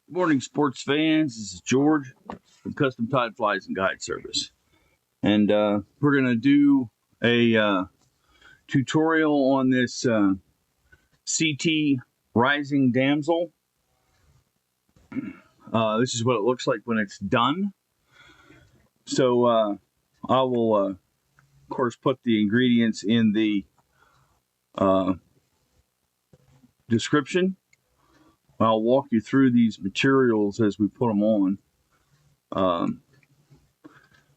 Good morning, sports fans. This is George from Custom Tide Flies and Guide Service. And we're going to do a tutorial on this CT Rising Damsel. This is what it looks like when it's done. So I will, of course, put the ingredients in the description. I'll walk you through these materials as we put them on.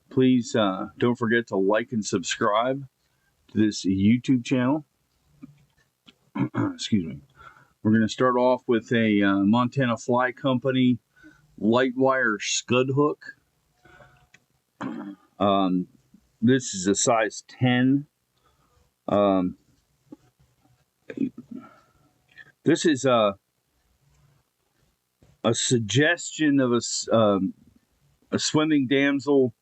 Please don't forget to like and subscribe to this YouTube channel. Excuse me. We're going to start off with a Montana Fly Company light wire scud hook. This is a size 10. This is a suggestion of a swimming damsel,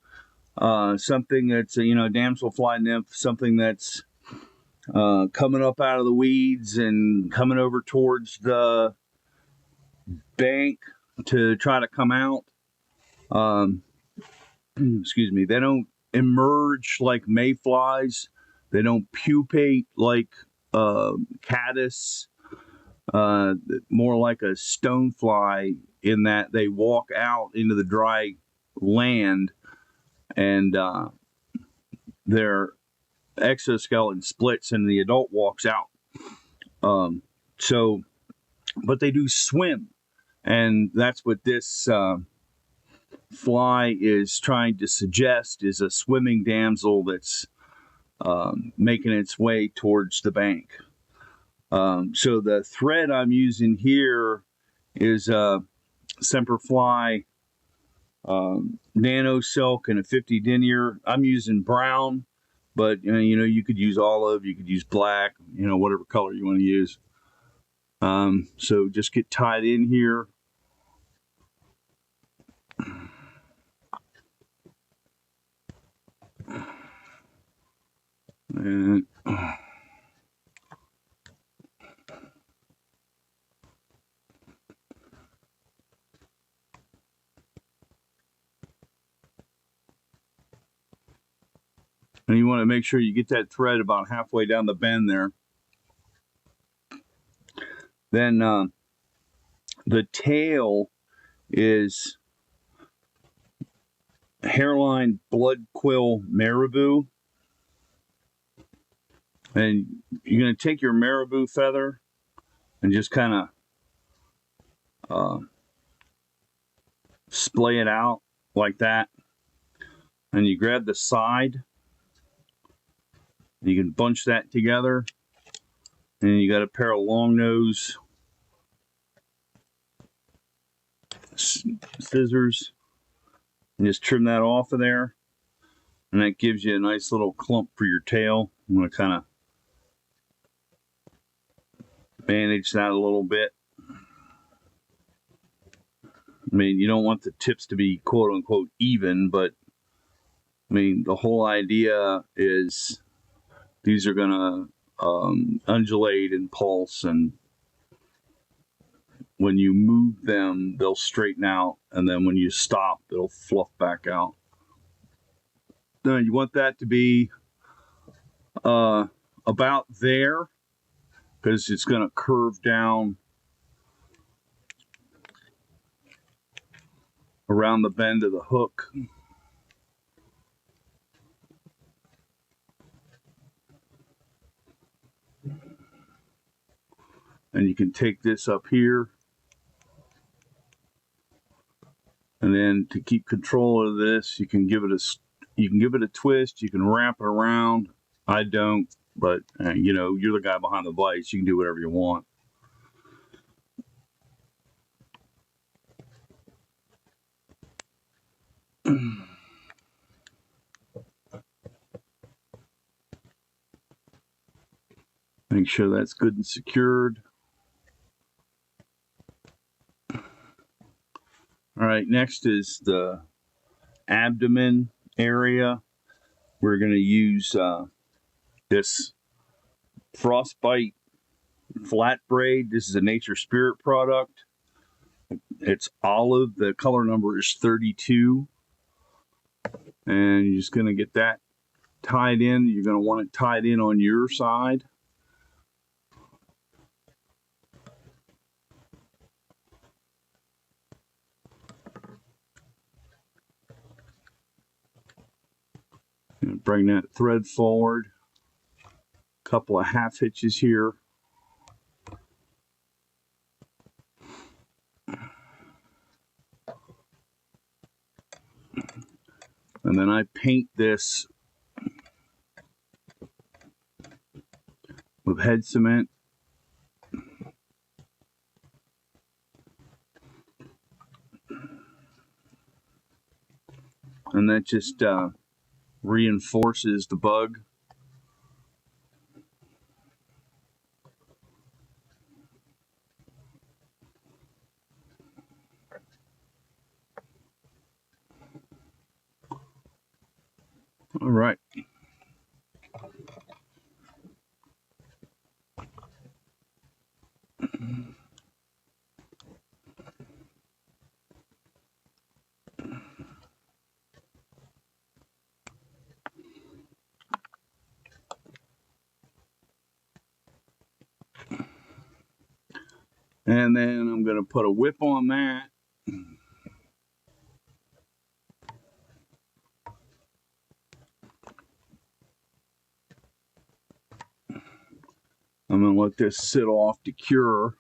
something that's a damsel fly nymph, something that's coming up out of the weeds and coming over towards the bank to try to come out. Excuse me. They don't emerge like mayflies. They don't pupate like caddis. More like a stonefly in that they walk out into the dry land and their exoskeleton splits and the adult walks out. But they do swim, and that's what this fly is trying to suggest, is a swimming damsel that's making its way towards the bank. So the thread I'm using here is Semperfli Nanosilk and a 50 denier. I'm using brown, but you could use olive, you could use black, whatever color you want to use. So just get tied in here. And and you want to make sure you get that thread about halfway down the bend there. Then the tail is Hareline Blood Quill Marabou. And you're going to take your Marabou feather and just kind of splay it out like that. And you grab the side. You can bunch that together. And you got a pair of long nose scissors. And just trim that off of there. And that gives you a nice little clump for your tail. I'm going to kind of bandage that a little bit. I mean, you don't want the tips to be quote unquote even, but I mean, the whole idea is these are going to undulate and pulse, and when you move them, they'll straighten out, and then when you stop, it'll fluff back out. Now, you want that to be about there, because it's going to curve down around the bend of the hook. And you can take this up here. And then to keep control of this, you can give it a twist, you can wrap it around. I don't, but you're the guy behind the vise, you can do whatever you want. Make sure that's good and secured. All right, next is the abdomen area. We're going to use this Frostbite flat braid. This is a Nature Spirit product. It's olive. The color number is 32. And you're just going to get that tied in. You're going to want it tied in on your side. And bring that thread forward. Couple of half hitches here. And then I paint this with head cement. And that just reinforces the bug. All right. And then I'm going to put a whip on that. I'm going to let this sit off to cure.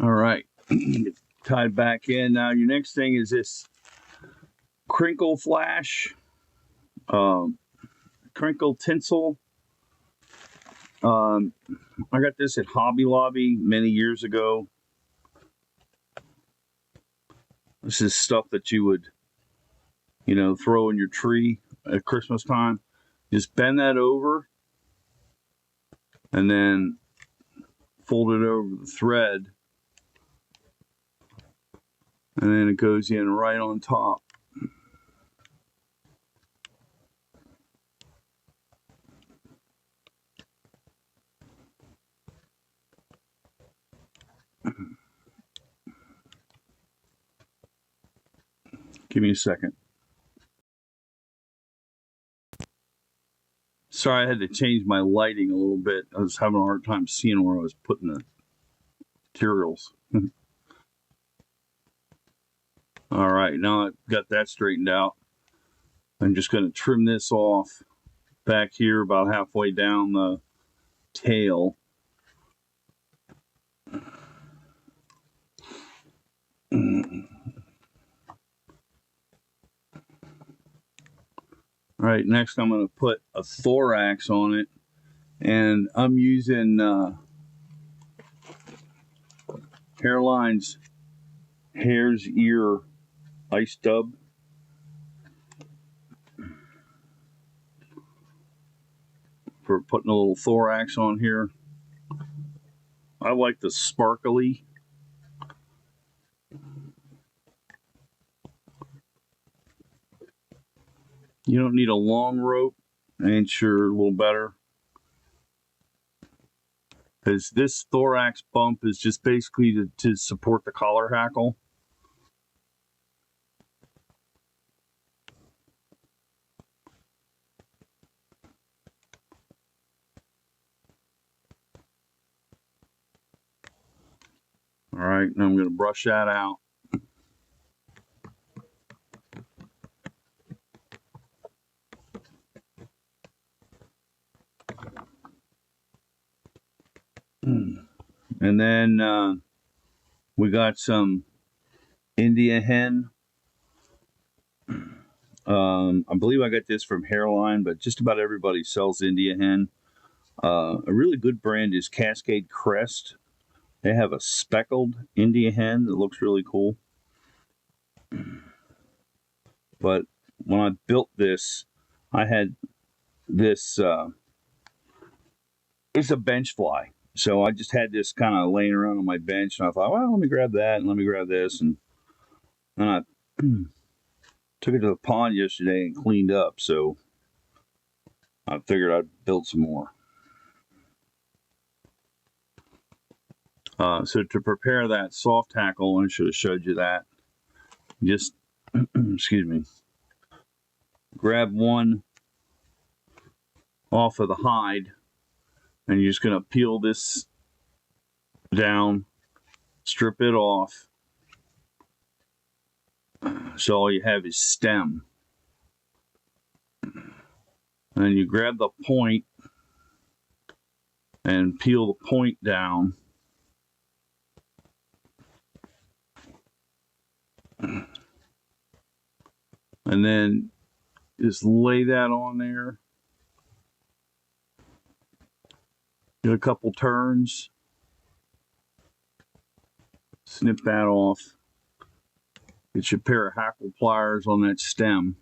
All right, tied back in. Now your next thing is this Crinkle flash, Crinkle tinsel. I got this at Hobby Lobby many years ago. This is stuff that you would, you know, throw in your tree at Christmas time. Just bend that over and then fold it over the thread. And then it goes in right on top. Give me a second. Sorry, I had to change my lighting a little bit. I was having a hard time seeing where I was putting the materials. All right, now I've got that straightened out. I'm just going to trim this off back here about halfway down the tail. All right, next I'm going to put a thorax on it, and I'm using Hareline's Hare's Ear ice dub. For putting a little thorax on here. I like the sparkly. You don't need a long rope. Ain't sure a little better. Because this thorax bump is just basically to support the collar hackle. All right, now I'm going to brush that out. And then we got some India hen. I believe I got this from Hareline, but just about everybody sells India hen. A really good brand is Cascade Crest. They have a speckled India hen that looks really cool. But when I built this, I had this, it's a bench fly. So I just had this kind of laying around on my bench, and I thought, well, let me grab that, and let me grab this, and then I took it to the pond yesterday and cleaned up, so I figured I'd build some more. So to prepare that soft tackle, I should have showed you that. Just, excuse me, grab one off of the hide, and you're just going to peel this down, strip it off, so all you have is stem. And then you grab the point and peel the point down. And then just lay that on there. Get a couple turns. Snip that off. Get your pair of hackle pliers on that stem.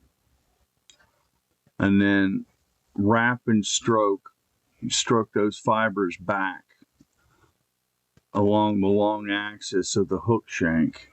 And then wrap and stroke. You stroke those fibers back along the long axis of the hook shank.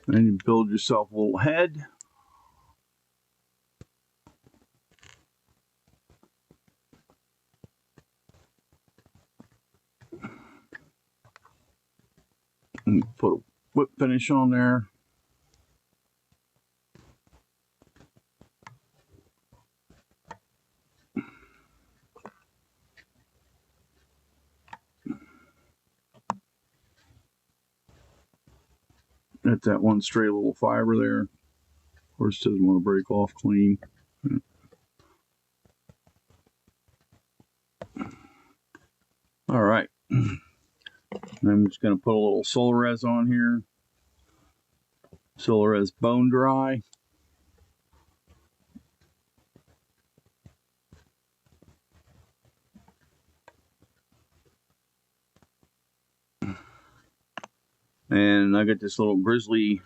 Then you build yourself a little head. And put a whip finish on there. Got that one stray little fiber there. Of course, doesn't want to break off clean. All right. I'm just going to put a little Solarez on here. Solarez bone dry. And I got this little grizzly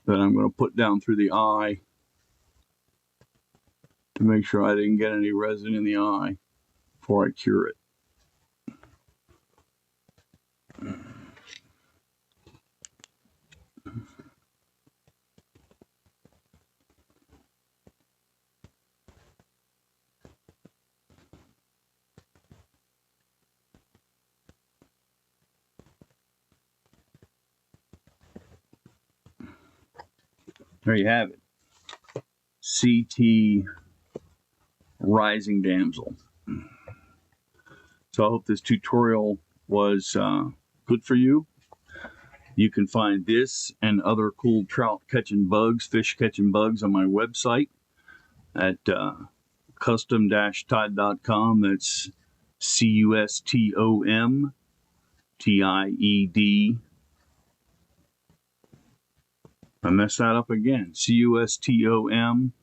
that I'm going to put down through the eye to make sure I didn't get any resin in the eye before I cure it. There you have it. CT Rising Damsel. So I hope this tutorial was good for you. You can find this and other cool trout catching bugs, fish catching bugs on my website at custom-tied.com. That's CUSTOMTIED. I messed that up again. CUSTOM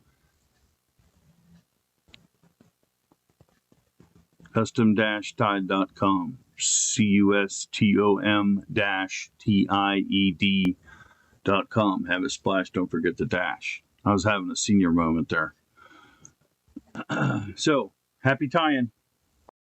custom-tied.com. CUSTOM-TIED.com. Have a splash, don't forget the dash. I was having a senior moment there. So, happy tying.